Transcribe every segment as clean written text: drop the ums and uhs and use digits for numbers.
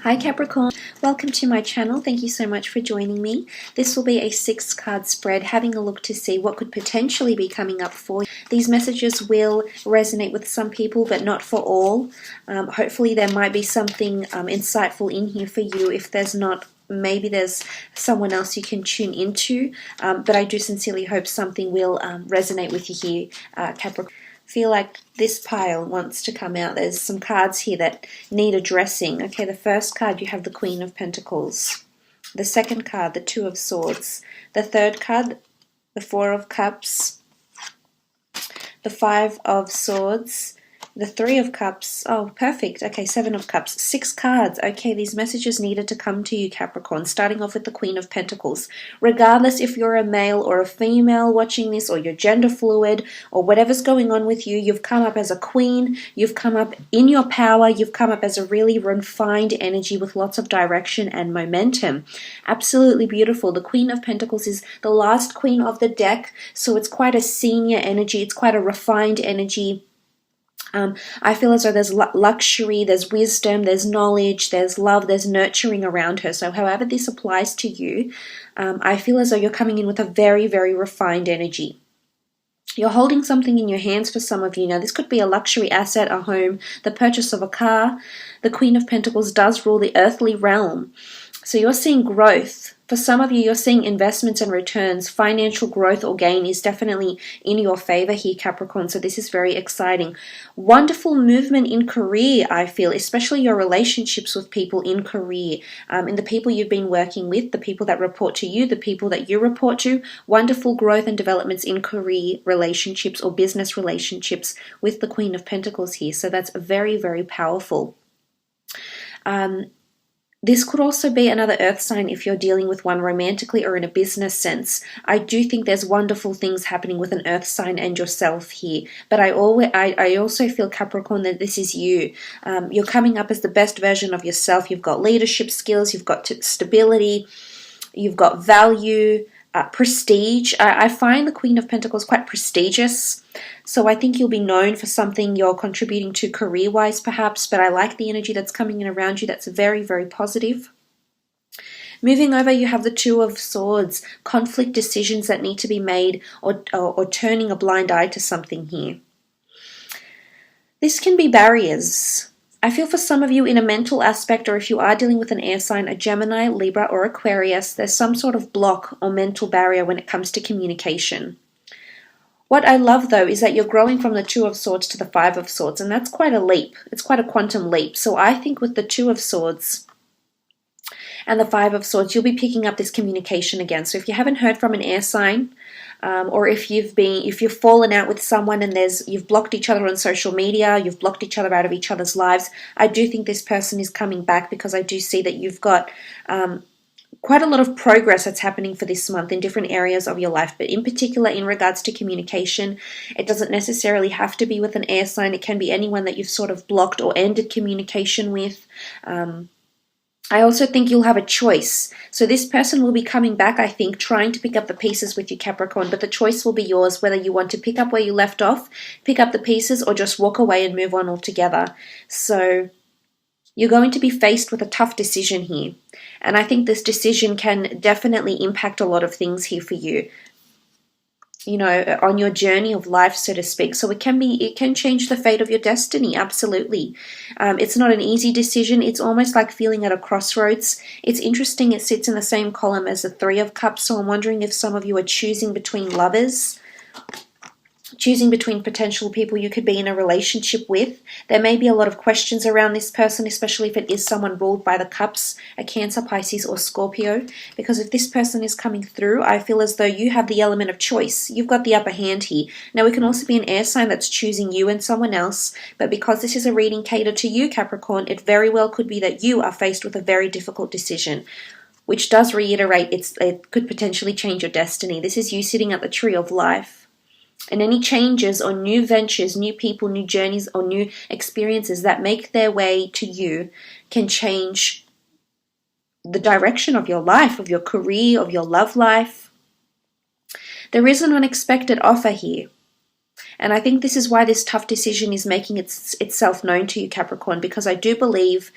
Hi Capricorn, welcome to my channel. Thank you so much for joining me. This will be a 6-card spread, having a look to see what could potentially be coming up for you. These messages will resonate with some people, but not for all. Hopefully there might be something insightful in here for you. If there's not, maybe there's someone else you can tune into, but I do sincerely hope something will resonate with you here, Capricorn. Feel like this pile wants to come out. There's some cards here that need addressing. Okay, the first card, you have the Queen of Pentacles. The second card, the Two of Swords. The third card, the Four of Cups. The Five of Swords. The Three of Cups. Oh, perfect. Okay, Seven of Cups. 6 cards. Okay, these messages needed to come to you, Capricorn, starting off with the Queen of Pentacles. Regardless if you're a male or a female watching this, or you're gender fluid, or whatever's going on with you, you've come up as a queen, you've come up in your power, you've come up as a really refined energy with lots of direction and momentum. Absolutely beautiful. The Queen of Pentacles is the last queen of the deck, so it's quite a senior energy, it's quite a refined energy. I feel as though there's luxury, there's wisdom, there's knowledge, there's love, there's nurturing around her. So however this applies to you, I feel as though you're coming in with a very, very refined energy. You're holding something in your hands for some of you. Now, this could be a luxury asset, a home, the purchase of a car. The Queen of Pentacles does rule the earthly realm. So you're seeing growth. For some of you, you're seeing investments and returns. Financial growth or gain is definitely in your favor here, Capricorn. So this is very exciting. Wonderful movement in career, I feel, especially your relationships with people in career. And the people you've been working with, the people that report to you, the people that you report to. Wonderful growth and developments in career relationships or business relationships with the Queen of Pentacles here. So that's very, very powerful. This could also be another earth sign if you're dealing with one romantically or in a business sense. I do think there's wonderful things happening with an earth sign and yourself here. But I also feel, Capricorn, that this is you. You're coming up as the best version of yourself. You've got leadership skills, you've got stability, you've got value, prestige. I find the Queen of Pentacles quite prestigious. So I think you'll be known for something you're contributing to career-wise perhaps, but I like the energy that's coming in around you. That's very, very positive. Moving over, you have the Two of Swords, conflict decisions that need to be made, or turning a blind eye to something here. This can be barriers. I feel for some of you in a mental aspect, or if you are dealing with an air sign, a Gemini, Libra, or Aquarius, there's some sort of block or mental barrier when it comes to communication. What I love, though, is that you're growing from the Two of Swords to the Five of Swords, and that's quite a leap. It's quite a quantum leap. So I think with the Two of Swords and the Five of Swords, you'll be picking up this communication again. So if you haven't heard from an air sign, or if you've fallen out with someone and you've blocked each other on social media, you've blocked each other out of each other's lives, I do think this person is coming back, because I do see that you've got quite a lot of progress that's happening for this month in different areas of your life, but in particular in regards to communication. It doesn't necessarily have to be with an air sign. It can be anyone that you've sort of blocked or ended communication with. I also think you'll have a choice. So this person will be coming back, I think, trying to pick up the pieces with you, Capricorn, but the choice will be yours, whether you want to pick up where you left off, pick up the pieces, or just walk away and move on altogether. So you're going to be faced with a tough decision here. And I think this decision can definitely impact a lot of things here for you, you know, on your journey of life, so to speak. So it can change the fate of your destiny, absolutely. It's not an easy decision. It's almost like feeling at a crossroads. It's interesting, it sits in the same column as the Three of Cups, so I'm wondering if some of you are choosing between lovers, choosing between potential people you could be in a relationship with. There may be a lot of questions around this person, especially if it is someone ruled by the Cups, a Cancer, Pisces, or Scorpio. Because if this person is coming through, I feel as though you have the element of choice. You've got the upper hand here. Now, it can also be an air sign that's choosing you and someone else, but because this is a reading catered to you, Capricorn, it very well could be that you are faced with a very difficult decision, which does reiterate it could potentially change your destiny. This is you sitting at the tree of life. And any changes or new ventures, new people, new journeys, or new experiences that make their way to you can change the direction of your life, of your career, of your love life. There is an unexpected offer here. And I think this is why this tough decision is making itself known to you, Capricorn, because I do believe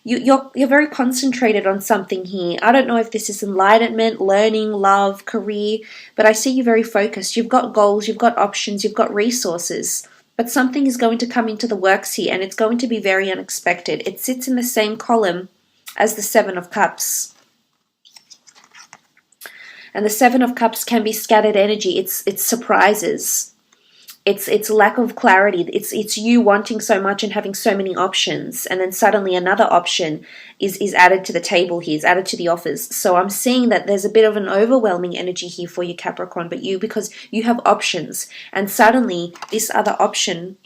You're very concentrated on something here. I don't know if this is enlightenment, learning, love, career, but I see you very focused. You've got goals, you've got options, you've got resources. But something is going to come into the works here, and it's going to be very unexpected. It sits in the same column as the Seven of Cups. And the Seven of Cups can be scattered energy. It's surprises. It's lack of clarity. It's you wanting so much and having so many options, and then suddenly another option is added to the table here, is added to the offers. So I'm seeing that there's a bit of an overwhelming energy here for you, Capricorn, but because you have options, and suddenly this other option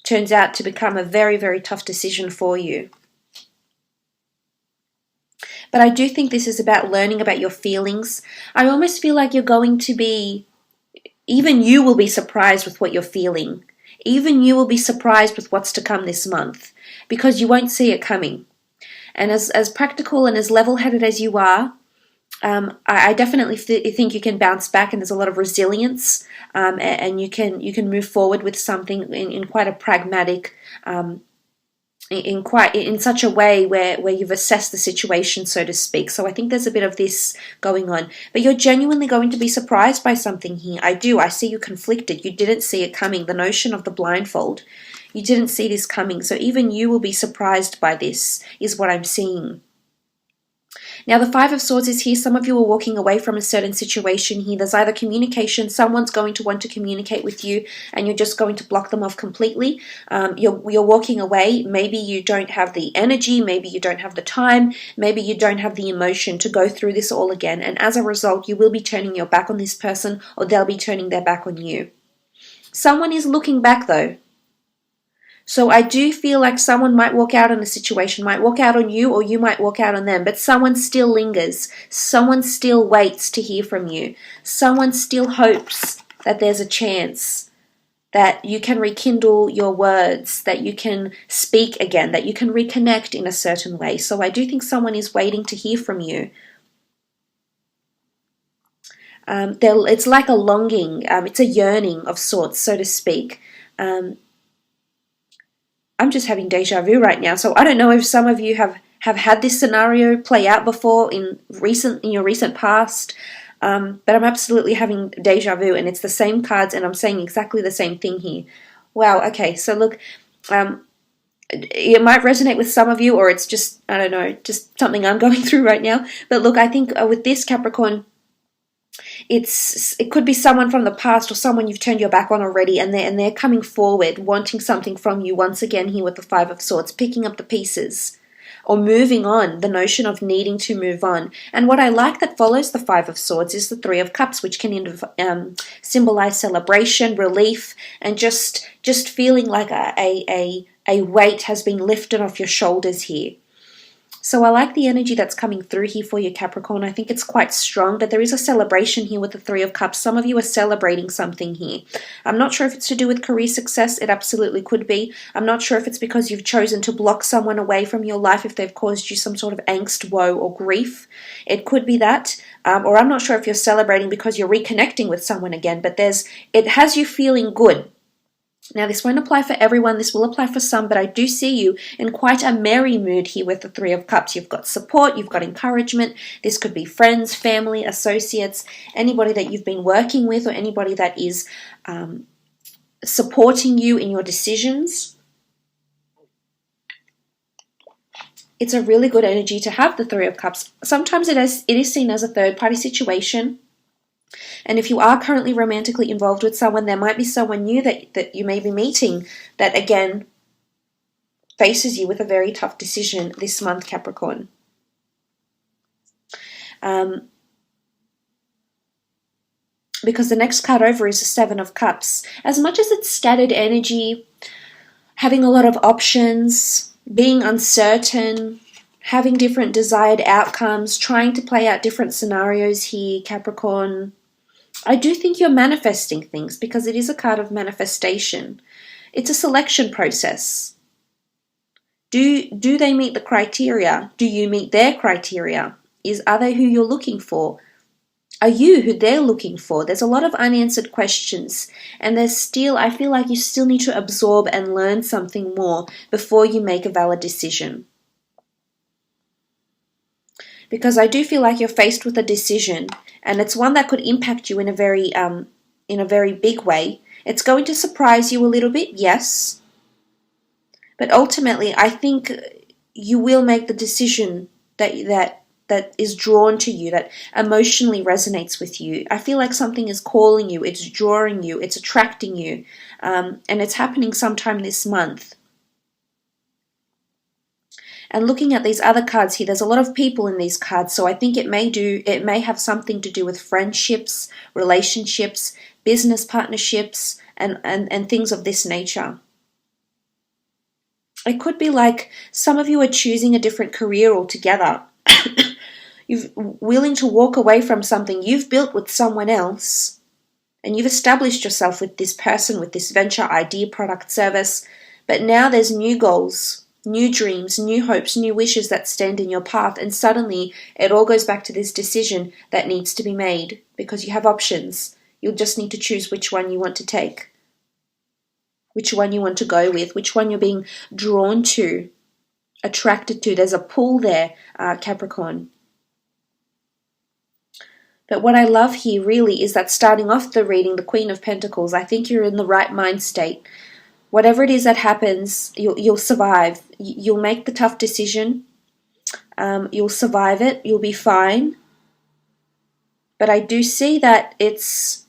turns out to become a very, very tough decision for you. But I do think this is about learning about your feelings. I almost feel like you're going to be, even you will be surprised with what you're feeling. Even you will be surprised with what's to come this month, because you won't see it coming. And as practical and as level-headed as you are, I definitely think you can bounce back, and there's a lot of resilience, and you can move forward with something in quite a pragmatic, in such a way where you've assessed the situation, so to speak. So I think there's a bit of this going on, but you're genuinely going to be surprised by something here. I see you conflicted. You didn't see it coming. The notion of the blindfold, you didn't see this coming. So even you will be surprised by this, is what I'm seeing. Now, the Five of Swords is here. Some of you are walking away from a certain situation here. There's either communication. Someone's going to want to communicate with you, and you're just going to block them off completely. You're walking away. Maybe you don't have the energy. Maybe you don't have the time. Maybe you don't have the emotion to go through this all again. And as a result, you will be turning your back on this person, or they'll be turning their back on you. Someone is looking back, though. So I do feel like someone might walk out on a situation, might walk out on you, or you might walk out on them, but someone still lingers. Someone still waits to hear from you. Someone still hopes that there's a chance that you can rekindle your words, that you can speak again, that you can reconnect in a certain way. So I do think someone is waiting to hear from you. It's like a longing, it's a yearning of sorts, so to speak. I'm just having deja vu right now, so I don't know if some of you have had this scenario play out before in your recent past, but I'm absolutely having deja vu, and it's the same cards, and I'm saying exactly the same thing here. Wow, okay, so look, it might resonate with some of you, or it's just, I don't know, just something I'm going through right now, but look, I think with this, Capricorn, it could be someone from the past, or someone you've turned your back on already, and they're coming forward wanting something from you once again here with the Five of Swords, picking up the pieces or moving on, the notion of needing to move on. And what I like that follows the Five of Swords is the Three of Cups, which can symbolize celebration, relief, and just feeling like a weight has been lifted off your shoulders here. So I like the energy that's coming through here for you, Capricorn. I think it's quite strong, but there is a celebration here with the Three of Cups. Some of you are celebrating something here. I'm not sure if it's to do with career success. It absolutely could be. I'm not sure if it's because you've chosen to block someone away from your life, if they've caused you some sort of angst, woe, or grief. It could be that. Or I'm not sure if you're celebrating because you're reconnecting with someone again, but it has you feeling good. Now, this won't apply for everyone. This will apply for some, but I do see you in quite a merry mood here with the Three of Cups. You've got support, you've got encouragement. This could be friends, family, associates, anybody that you've been working with, or anybody that is supporting you in your decisions. It's a really good energy to have the Three of Cups. Sometimes it is seen as a third-party situation. And if you are currently romantically involved with someone, there might be someone new that you may be meeting that, again, faces you with a very tough decision this month, Capricorn. Because the next card over is the Seven of Cups. As much as it's scattered energy, having a lot of options, being uncertain, having different desired outcomes, trying to play out different scenarios here, Capricorn, I do think you're manifesting things, because it is a card of manifestation. It's a selection process. Do they meet the criteria? Do you meet their criteria? Are they who you're looking for? Are you who they're looking for? There's a lot of unanswered questions, and I feel like you still need to absorb and learn something more before you make a valid decision. because I do feel like you're faced with a decision, and it's one that could impact you in a very big way. It's going to surprise you a little bit, yes, but ultimately, I think you will make the decision that is drawn to you, that emotionally resonates with you. I feel like something is calling you, it's drawing you, it's attracting you, and it's happening sometime this month. And looking at these other cards here, there's a lot of people in these cards, so I think it may have something to do with friendships, relationships, business partnerships, and things of this nature. It could be like some of you are choosing a different career altogether. You're willing to walk away from something you've built with someone else, and you've established yourself with this person, with this venture, idea, product, service, but now there's new goals, new dreams, new hopes, new wishes that stand in your path, and suddenly it all goes back to this decision that needs to be made because you have options. You'll just need to choose which one you want to take, which one you want to go with, which one you're being drawn to, attracted to. There's a pull there, Capricorn. But what I love here really is that starting off the reading, the Queen of Pentacles, I think you're in the right mind state. Whatever it is that happens, you'll survive. You'll make the tough decision. You'll survive it. You'll be fine. But I do see that it's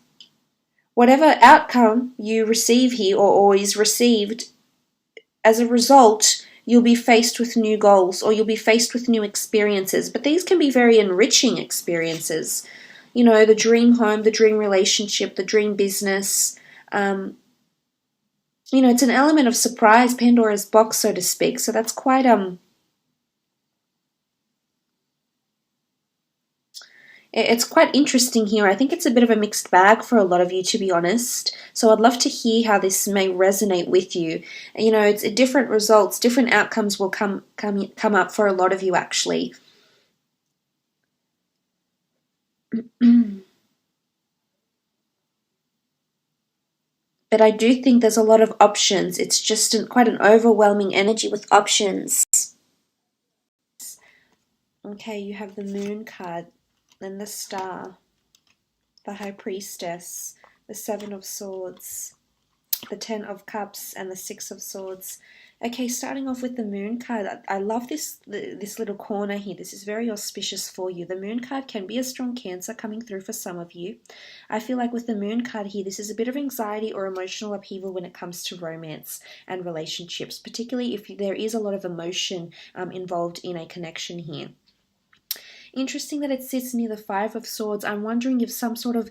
whatever outcome you receive here or is received, as a result, you'll be faced with new goals or you'll be faced with new experiences. But these can be very enriching experiences. You know, the dream home, the dream relationship, the dream business. You know, it's an element of surprise, Pandora's box, so to speak. So that's quite it's quite interesting here. I think it's a bit of a mixed bag for a lot of you, to be honest. So I'd love to hear how this may resonate with you. You know, it's different results, different outcomes will come up for a lot of you, actually. But I do think there's a lot of options. It's just quite an overwhelming energy with options. Okay, you have the Moon card, then the Star, the High Priestess, the Seven of Swords, the Ten of Cups, and the Six of Swords. Okay, starting off with the Moon card, I love this little corner here. This is very auspicious for you. The Moon card can be a strong Cancer coming through for some of you. I feel like with the Moon card here, this is a bit of anxiety or emotional upheaval when it comes to romance and relationships, particularly if there is a lot of emotion involved in a connection here. Interesting that it sits near the Five of Swords. I'm wondering if some sort of,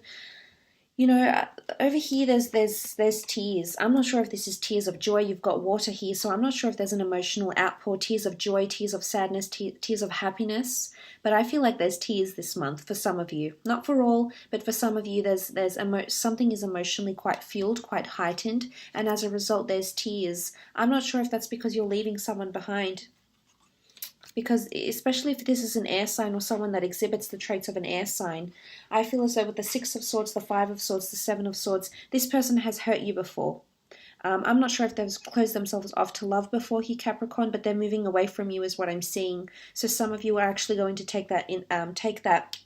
you know, over here there's tears. I'm not sure if this is tears of joy. You've got water here, so I'm not sure if there's an emotional outpour, tears of joy, tears of sadness, tears of happiness. But I feel like there's tears this month for some of you. Not for all, but for some of you there's something is emotionally quite fueled, quite heightened, and as a result there's tears. I'm not sure if that's because you're leaving someone behind. Because especially if this is an air sign or someone that exhibits the traits of an air sign, I feel as though with the Six of Swords, the Five of Swords, the Seven of Swords, this person has hurt you before. I'm not sure if they've closed themselves off to love before here, Capricorn, but they're moving away from you is what I'm seeing. So some of you are actually going to take that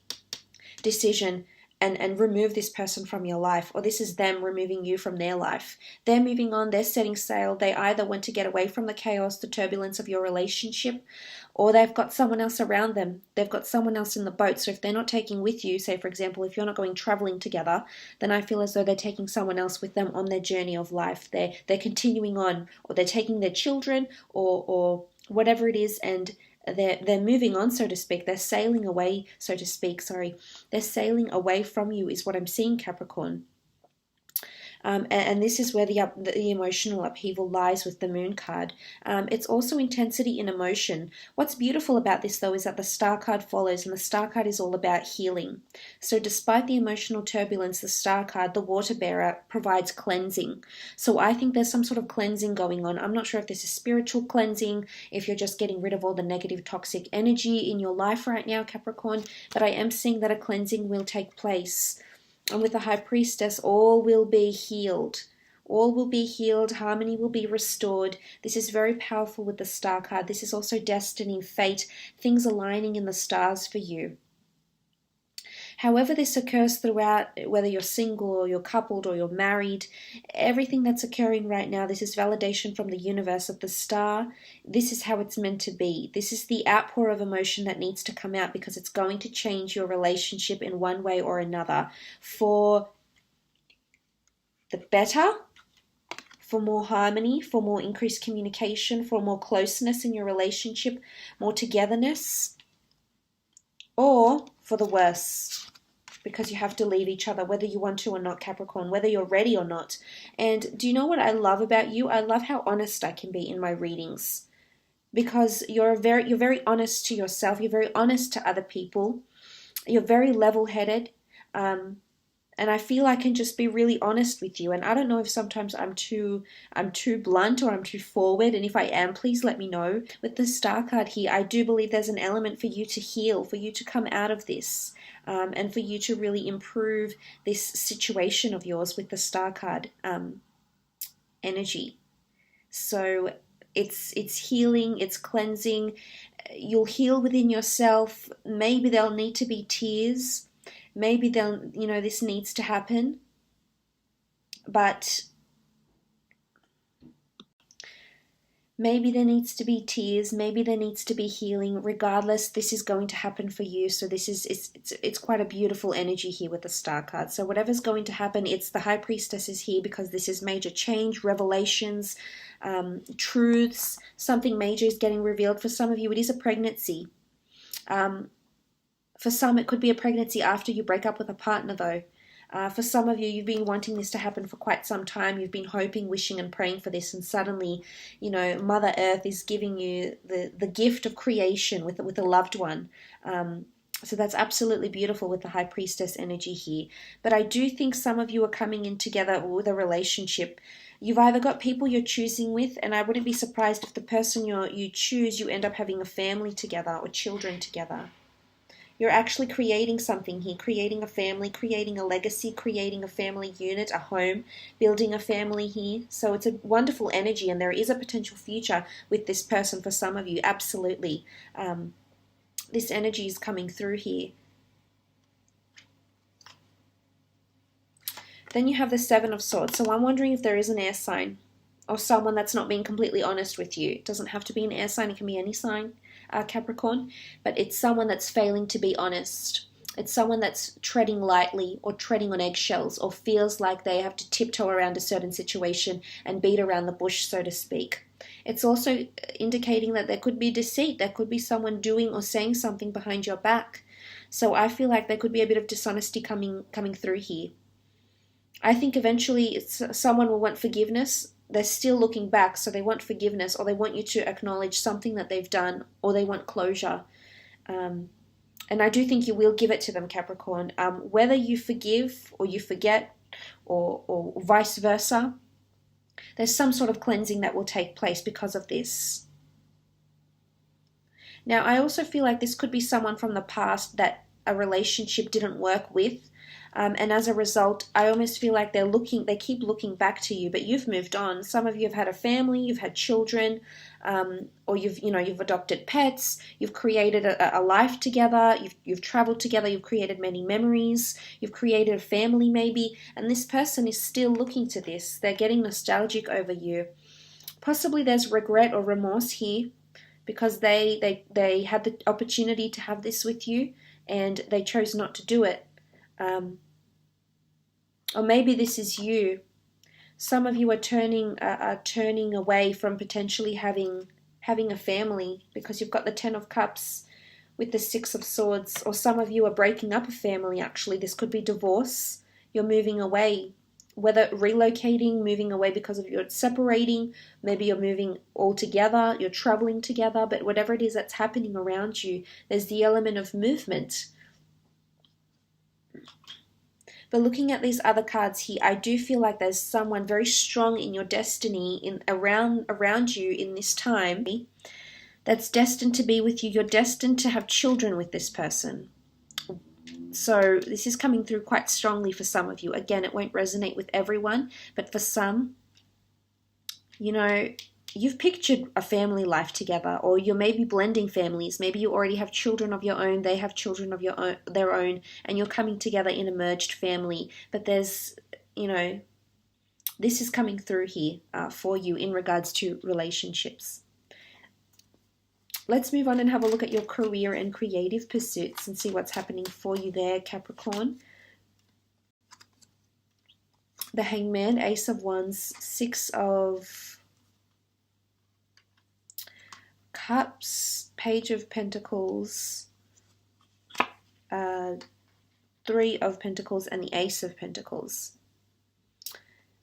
decision and remove this person from your life, or this is them removing you from their life. They're moving on, they're setting sail. They either want to get away from the chaos, the turbulence of your relationship, or they've got someone else around them. They've got someone else in the boat. So if they're not taking with you, say for example, if you're not going traveling together, then I feel as though they're taking someone else with them on their journey of life. They're continuing on, or they're taking their children or whatever it is, and they're moving on, so to speak. They're sailing away, so to speak. They're sailing away from you is what I'm seeing, Capricorn. And this is where the emotional upheaval lies with the Moon card. It's also intensity in emotion. What's beautiful about this, though, is that the Star card follows, and the Star card is all about healing. So despite the emotional turbulence, the Star card, the water bearer, provides cleansing. So I think there's some sort of cleansing going on. I'm not sure if this is spiritual cleansing, if you're just getting rid of all the negative, toxic energy in your life right now, Capricorn, but I am seeing that a cleansing will take place. And with the High Priestess, all will be healed. All will be healed. Harmony will be restored. This is very powerful with the Star card. This is also destiny, fate, things aligning in the stars for you. However this occurs throughout, whether you're single or you're coupled or you're married, everything that's occurring right now, this is validation from the universe of the star. This is how it's meant to be. This is the outpour of emotion that needs to come out because it's going to change your relationship in one way or another for the better, for more harmony, for more increased communication, for more closeness in your relationship, more togetherness, or for the worse, because you have to leave each other, whether you want to or not, Capricorn, whether you're ready or not. And do you know what I love about you? I love how honest I can be in my readings, because you're very honest to yourself. You're very honest to other people. You're very level-headed. And I feel I can just be really honest with you. And I don't know if sometimes I'm too blunt or I'm too forward. And if I am, please let me know. With the Star card here, I do believe there's an element for you to heal, for you to come out of this, and for you to really improve this situation of yours with the Star card energy. So it's healing, it's cleansing. You'll heal within yourself. Maybe there'll need to be tears. Maybe this needs to happen, but maybe there needs to be tears, maybe there needs to be healing. Regardless, this is going to happen for you. So this is it's quite a beautiful energy here with the Star card. So whatever's going to happen, it's the High Priestess is here because this is major change, revelations, truths. Something major is getting revealed. For some of you, it is a pregnancy. For some, it could be a pregnancy after you break up with a partner, though. For some of you, you've been wanting this to happen for quite some time. You've been hoping, wishing, and praying for this, and suddenly, Mother Earth is giving you the gift of creation with a loved one. So that's absolutely beautiful with the High Priestess energy here. But I do think some of you are coming in together with a relationship. You've either got people you're choosing with, and I wouldn't be surprised if the person you choose, you end up having a family together or children together. You're actually creating something here, creating a family, creating a legacy, creating a family unit, a home, building a family here. So it's a wonderful energy, and there is a potential future with this person for some of you, absolutely. This energy is coming through here. Then you have the Seven of Swords. So I'm wondering if there is an air sign or someone that's not being completely honest with you. It doesn't have to be an air sign, it can be any sign. Capricorn, but it's someone that's failing to be honest. It's someone that's treading lightly or treading on eggshells or feels like they have to tiptoe around a certain situation and beat around the bush, so to speak. It's also indicating that there could be deceit. There could be someone doing or saying something behind your back. So I feel like there could be a bit of dishonesty coming through here. I think eventually someone will want forgiveness. They're still looking back, so they want forgiveness, or they want you to acknowledge something that they've done, or they want closure. And I do think you will give it to them, Capricorn. Whether you forgive or you forget, or vice versa, there's some sort of cleansing that will take place because of this. Now, I also feel like this could be someone from the past that a relationship didn't work with. And as a result, I almost feel like they keep looking back to you, but you've moved on. Some of you have had a family, you've had children, or you've adopted pets, you've created a life together, you've traveled together, you've created many memories, you've created a family maybe, and this person is still looking to this. They're getting nostalgic over you. Possibly there's regret or remorse here because they had the opportunity to have this with you and they chose not to do it. Or maybe this is you. Some of you are turning away from potentially having a family because you've got the Ten of Cups with the Six of Swords. Or some of you are breaking up a family, actually. This could be divorce. You're moving away. Whether relocating, moving away because of you're separating, maybe you're moving all together, you're traveling together, but whatever it is that's happening around you, there's the element of movement. But looking at these other cards here, I do feel like there's someone very strong in your destiny around you in this time that's destined to be with you. You're destined to have children with this person. So this is coming through quite strongly for some of you. Again, it won't resonate with everyone, but for some, you know, you've pictured a family life together, or you're maybe blending families. Maybe you already have children of your own, they have children of their own, and you're coming together in a merged family. But there's, you know, this is coming through here for you in regards to relationships. Let's move on and have a look at your career and creative pursuits and see what's happening for you there, Capricorn. The Hangman, Ace of Wands, Six of Cups, Page of Pentacles, Three of Pentacles, and the Ace of Pentacles.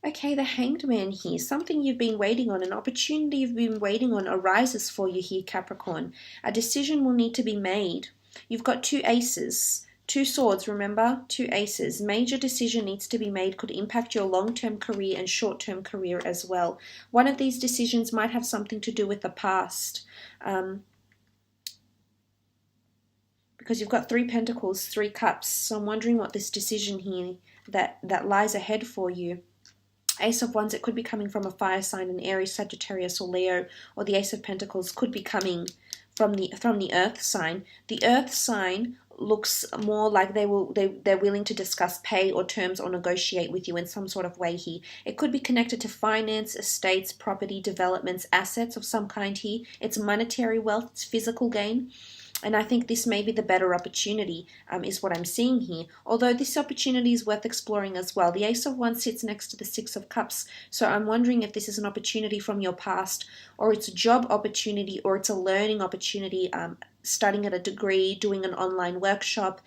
Okay, the Hanged Man here. Something you've been waiting on, an opportunity you've been waiting on arises for you here, Capricorn. A decision will need to be made. You've got two aces, two swords, remember? Two aces. Major decision needs to be made, could impact your long-term career and short-term career as well. One of these decisions might have something to do with the past. Because you've got Three Pentacles, Three Cups. So I'm wondering what this decision here that lies ahead for you. Ace of Wands, it could be coming from a fire sign, an Aries, Sagittarius, or Leo, or the Ace of Pentacles could be coming from the Earth sign. The Earth sign looks more like they're willing to discuss pay or terms or negotiate with you in some sort of way here. It could be connected to finance, estates, property, developments, assets of some kind here. It's monetary wealth, it's physical gain. And I think this may be the better opportunity, is what I'm seeing here. Although this opportunity is worth exploring as well. The Ace of Wands sits next to the Six of Cups. So I'm wondering if this is an opportunity from your past, or it's a job opportunity, or it's a learning opportunity, studying at a degree, doing an online workshop,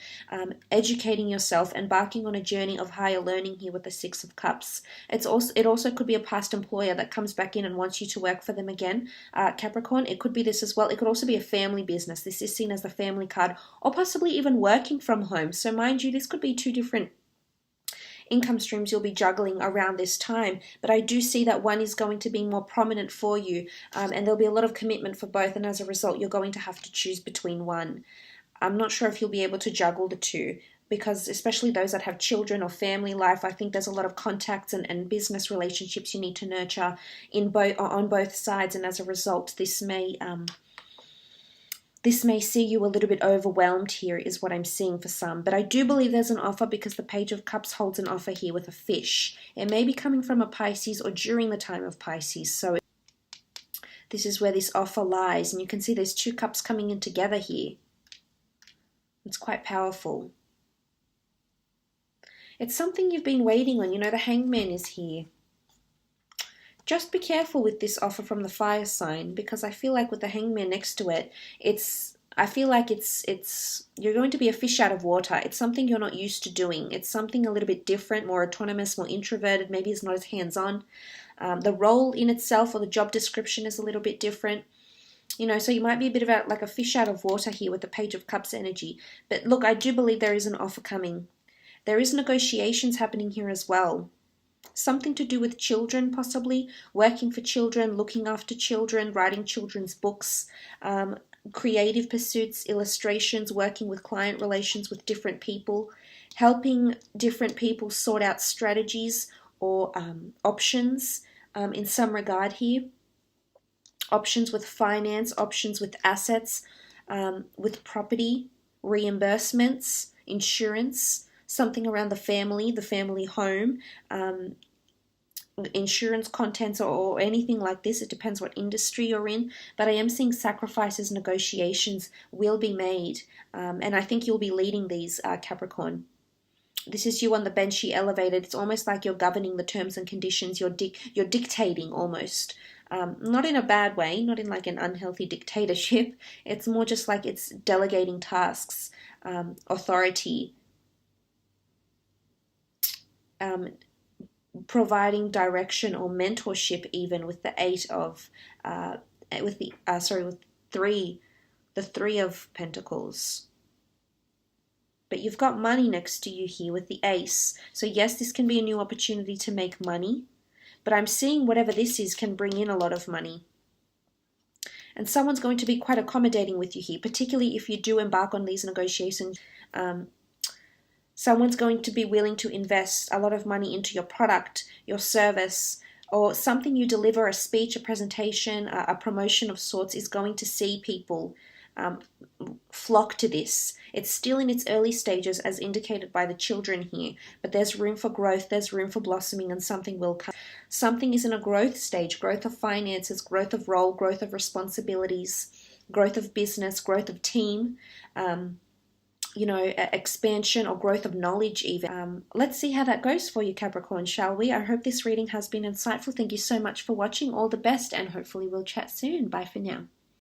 educating yourself, embarking on a journey of higher learning here with the Six of Cups. It also could be a past employer that comes back in and wants you to work for them again, Capricorn. It could be this as well. It could also be a family business. This is seen as the family card, or possibly even working from home. So mind you, this could be two different income streams you'll be juggling around this time, but I do see that one is going to be more prominent for you, and there'll be a lot of commitment for both, and as a result you're going to have to choose between one. I'm not sure if you'll be able to juggle the two, because especially those that have children or family life, I think there's a lot of contacts and business relationships you need to nurture on both sides, and as a result this may see you a little bit overwhelmed here, is what I'm seeing for some. But I do believe there's an offer, because the Page of Cups holds an offer here with a fish. It may be coming from a Pisces or during the time of Pisces. So this is where this offer lies. And you can see there's two cups coming in together here. It's quite powerful. It's something you've been waiting on. You know, the Hangman is here. Just be careful with this offer from the fire sign, because I feel like with the Hangman next to it, I feel like you're going to be a fish out of water. It's something you're not used to doing. It's something a little bit different, more autonomous, more introverted. Maybe it's not as hands-on. The role in itself or the job description is a little bit different. You know, so you might be a bit of like a fish out of water here with the Page of Cups energy. But look, I do believe there is an offer coming. There is negotiations happening here as well. Something to do with children, possibly working for children, looking after children, writing children's books, creative pursuits, illustrations, working with client relations with different people, helping different people sort out strategies or options in some regard here. Options with finance, options with assets, with property, reimbursements, insurance, something around the family home, insurance contents or anything like this. It depends what industry you're in, but I am seeing sacrifices, negotiations will be made, and I think you'll be leading these, Capricorn. This is you on the bench here elevated. It's almost like you're governing the terms and conditions. You're dictating almost. Not in a bad way, not in like an unhealthy dictatorship. It's more just like it's delegating tasks, authority, providing direction or mentorship, even with the Three of Pentacles. But you've got money next to you here with the Ace. So yes, this can be a new opportunity to make money, but I'm seeing whatever this is can bring in a lot of money. And someone's going to be quite accommodating with you here, particularly if you do embark on these negotiations. Someone's going to be willing to invest a lot of money into your product, your service, or something you deliver, a speech, a presentation, a promotion of sorts, is going to see people flock to this. It's still in its early stages as indicated by the children here, but there's room for growth, there's room for blossoming, and something will come. Something is in a growth stage, growth of finances, growth of role, growth of responsibilities, growth of business, growth of team, expansion or growth of knowledge even. Let's see how that goes for you, Capricorn, shall we? I hope this reading has been insightful. Thank you so much for watching. All the best, and hopefully we'll chat soon. Bye for now.